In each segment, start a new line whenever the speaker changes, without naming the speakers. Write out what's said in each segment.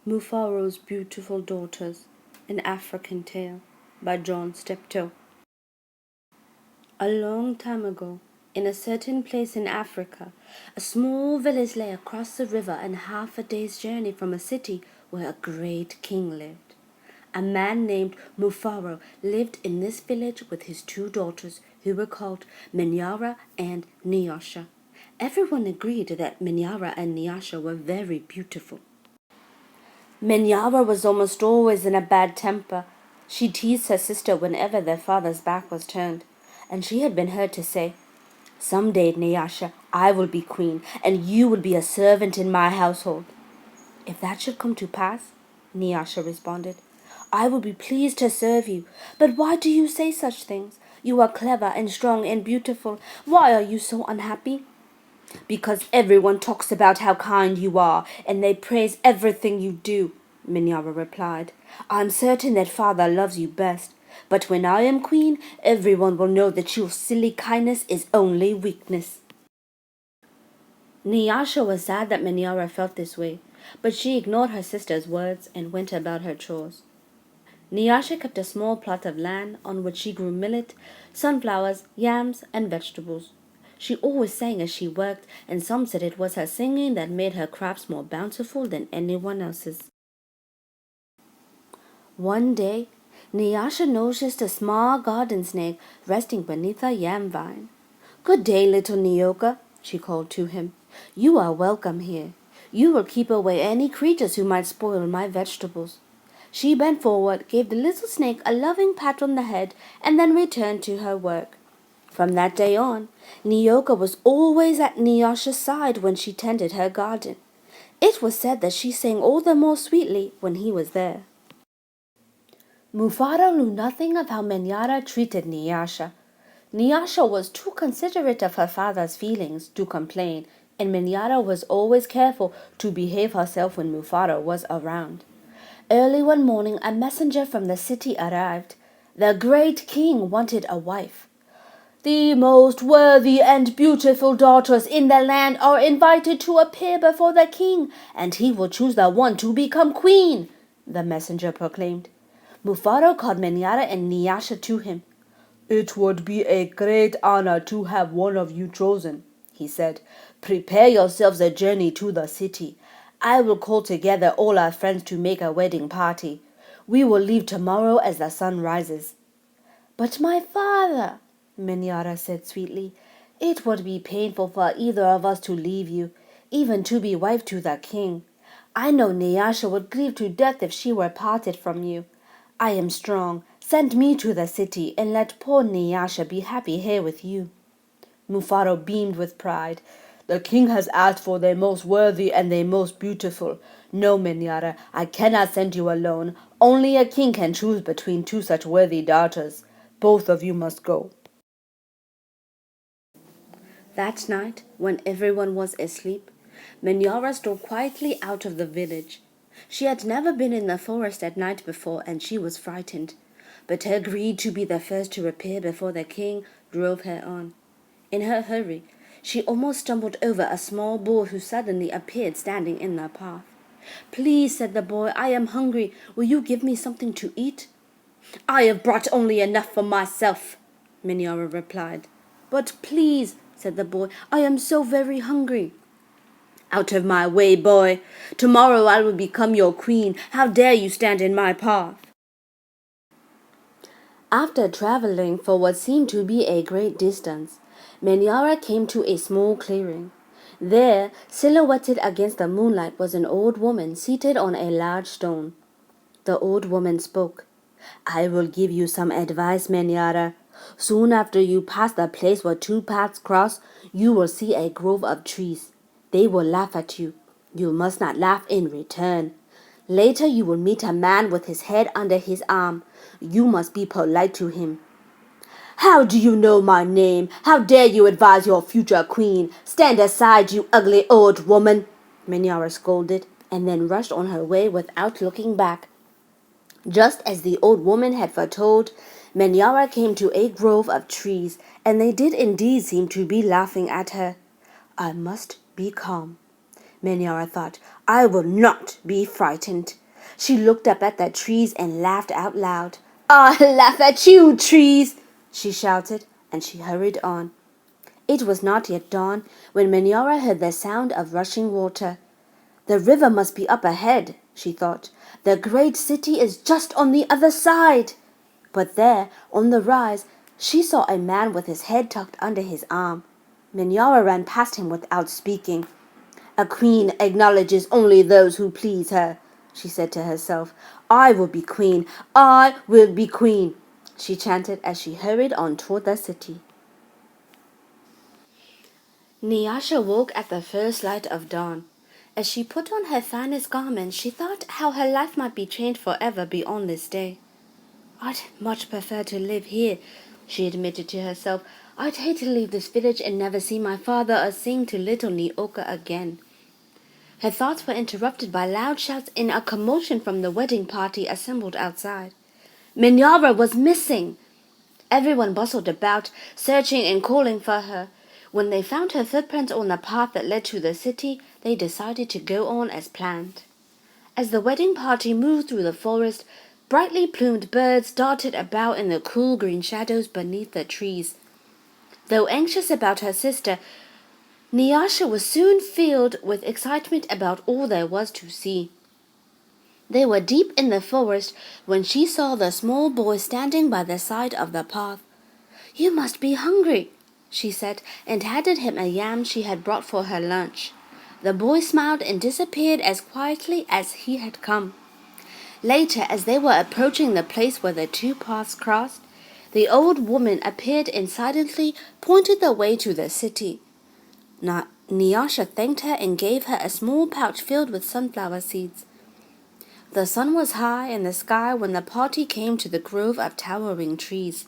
Mufaro's Beautiful Daughters, an African Tale by John Steptoe. A long time ago, in a certain place in Africa, a small village lay across the river and half a day's journey from a city where a great king lived. A man named Mufaro lived in this village with his two daughters, who were called Minyara and Nyasha. Everyone agreed that Minyara and Nyasha were very beautiful. Minyara was almost always in a bad temper. She teased her sister whenever their father's back was turned, and she had been heard to say, "Some day, Nyasha, I will be queen, and you will be a servant in my household." "If that should come to pass," Nyasha responded, "I will be pleased to serve you. But why do you say such things? You are clever and strong and beautiful. Why are you so unhappy?" "Because everyone talks about how kind you are, and they praise everything you do," Minyara replied. "I'm certain that father loves you best, but when I am queen, everyone will know that your silly kindness is only weakness." Nyasha was sad that Minyara felt this way, but she ignored her sister's words and went about her chores. Nyasha kept a small plot of land on which she grew millet, sunflowers, yams, and vegetables. She always sang as she worked, and some said it was her singing that made her crops more bountiful than anyone else's. One day, Nyasha noticed a small garden snake resting beneath a yam vine. "Good day, little Nyoka," she called to him. "You are welcome here. You will keep away any creatures who might spoil my vegetables." She bent forward, gave the little snake a loving pat on the head, and then returned to her work. From that day on, Nyoka was always at Nyasha's side when she tended her garden. It was said that she sang all the more sweetly when he was there. Mufaro knew nothing of how Minyara treated Nyasha. Nyasha was too considerate of her father's feelings to complain, and Minyara was always careful to behave herself when Mufaro was around. Early one morning, a messenger from the city arrived. The great king wanted a wife. "The most worthy and beautiful daughters in the land are invited to appear before the king, and he will choose the one to become queen," the messenger proclaimed. Mufaro called Minyara and Nyasha to him. "It would be a great honor to have one of you chosen," he said. "Prepare yourselves a journey to the city. I will call together all our friends to make a wedding party. We will leave tomorrow as the sun rises." "But my father," Minyara said sweetly, "it would be painful for either of us to leave you, even to be wife to the king. I know Nyasha would grieve to death if she were parted from you. I am strong. Send me to the city, and let poor Nyasha be happy here with you." Mufaro beamed with pride. "The king has asked for the most worthy and the most beautiful. No, Minyara, I cannot send you alone. Only a king can choose between two such worthy daughters. Both of you must go." That night, when everyone was asleep, Minyara stole quietly out of the village. She had never been in the forest at night before, and she was frightened. But her greed to be the first to appear before the king drove her on. In her hurry, she almost stumbled over a small boy who suddenly appeared standing in the path. "Please," said the boy, "I am hungry. Will you give me something to eat?" "I have brought only enough for myself," Minyara replied. "But please," said the boy, "I am so very hungry." "Out of my way, boy. Tomorrow I will become your queen. How dare you stand in my path?" After traveling for what seemed to be a great distance, Minyara came to a small clearing. There, silhouetted against the moonlight, was an old woman seated on a large stone. The old woman spoke. "I will give you some advice, Minyara. Soon after you pass the place where two paths cross, you will see a grove of trees. They will laugh at you. You must not laugh in return. Later you will meet a man with his head under his arm. You must be polite to him." "How do you know my name? How dare you advise your future queen? Stand aside, you ugly old woman," Minyara scolded, and then rushed on her way without looking back. Just as the old woman had foretold, Minyara came to a grove of trees, and they did indeed seem to be laughing at her. "I must be calm," Manyara thought. I will not be frightened. She looked up at the trees and laughed out loud. I laugh at you, trees, she shouted, and she hurried on. It was not yet dawn when Manyara heard the sound of rushing water. The river must be up ahead, she thought. The great city is just on the other side. But there, on the rise, she saw a man with his head tucked under his arm. Manyara ran past him without speaking. A queen acknowledges only those who please her, she said to herself. I will be queen. I will be queen, she chanted as she hurried on toward the city. Nyasha woke at the first light of dawn. As she put on her finest garments, she thought how her life might be changed forever beyond this day. I'd much prefer to live here, she admitted to herself. I'd hate to leave this village and never see my father or sing to little Nioka again. Her thoughts were interrupted by loud shouts and a commotion from the wedding party assembled outside. Minyara was missing! Everyone bustled about, searching and calling for her. When they found her footprints on the path that led to the city, they decided to go on as planned. As the wedding party moved through the forest, brightly plumed birds darted about in the cool green shadows beneath the trees. Though anxious about her sister, Nyasha was soon filled with excitement about all there was to see. They were deep in the forest when she saw the small boy standing by the side of the path. You must be hungry, she said, and handed him a yam she had brought for her lunch. The boy smiled and disappeared as quietly as he had come. Later, as they were approaching the place where the two paths crossed, the old woman appeared and silently pointed the way to the city. Nyasha thanked her and gave her a small pouch filled with sunflower seeds. The sun was high in the sky when the party came to the grove of towering trees.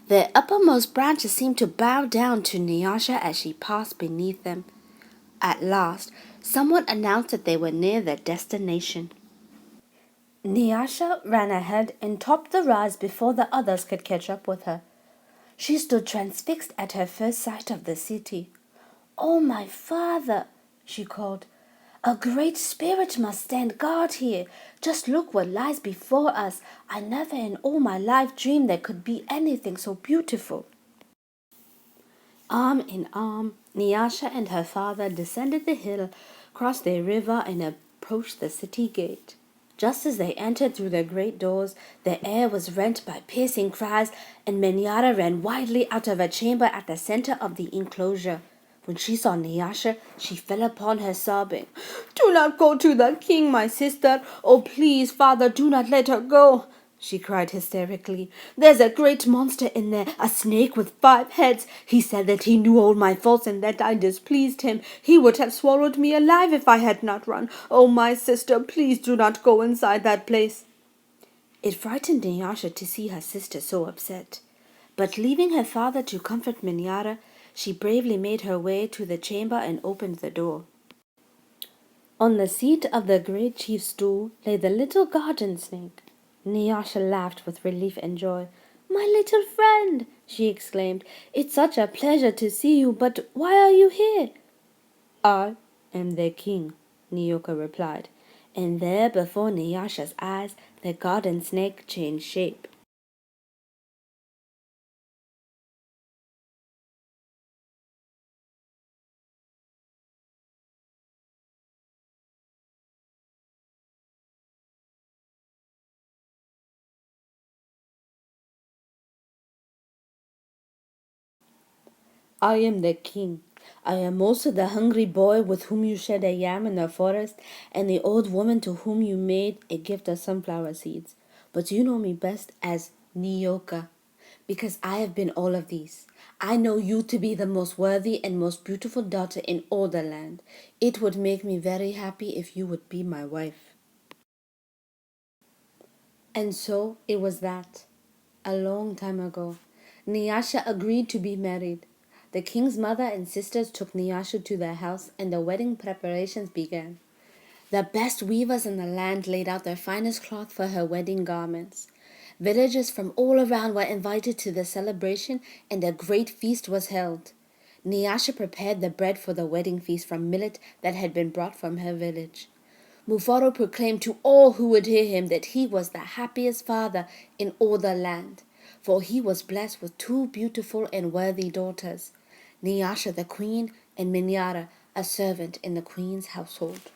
Their uppermost branches seemed to bow down to Nyasha as she passed beneath them. At last, someone announced that they were near their destination. Nyasha ran ahead and topped the rise before the others could catch up with her. She stood transfixed at her first sight of the city. Oh, my father, she called. A great spirit must stand guard here. Just look what lies before us. I never in all my life dreamed there could be anything so beautiful. Arm in arm, Nyasha and her father descended the hill, crossed the river, and approached the city gate. Just as they entered through the great doors, the air was rent by piercing cries, and Manyara ran wildly out of a chamber at the center of the enclosure. When she saw Nyasha, she fell upon her, sobbing. Do not go to the king, my sister. Oh, please, father, do not let her go, she cried hysterically. There's a great monster in there, a snake with 5 heads. He said that he knew all my faults and that I displeased him. He would have swallowed me alive if I had not run. Oh, my sister, please do not go inside that place. It frightened Nyasha to see her sister so upset. But leaving her father to comfort Manyara, she bravely made her way to the chamber and opened the door. On the seat of the great chief's stool lay the little garden snake. Nyasha laughed with relief and joy. My little friend, she exclaimed, it's such a pleasure to see you, but why are you here? I am their king, Nyoka replied, and there before Nyasha's eyes the garden snake changed shape. I am the king. I am also the hungry boy with whom you shared a yam in the forest, and the old woman to whom you made a gift of sunflower seeds. But you know me best as Nyoka, because I have been all of these. I know you to be the most worthy and most beautiful daughter in all the land. It would make me very happy if you would be my wife. And so it was that, a long time ago, Nyasha agreed to be married. The king's mother and sisters took Nyasha to their house, and the wedding preparations began. The best weavers in the land laid out their finest cloth for her wedding garments. Villagers from all around were invited to the celebration, and a great feast was held. Nyasha prepared the bread for the wedding feast from millet that had been brought from her village. Mufaro proclaimed to all who would hear him that he was the happiest father in all the land, for he was blessed with two beautiful and worthy daughters, Nyasha the queen and Minyara, a servant in the queen's household.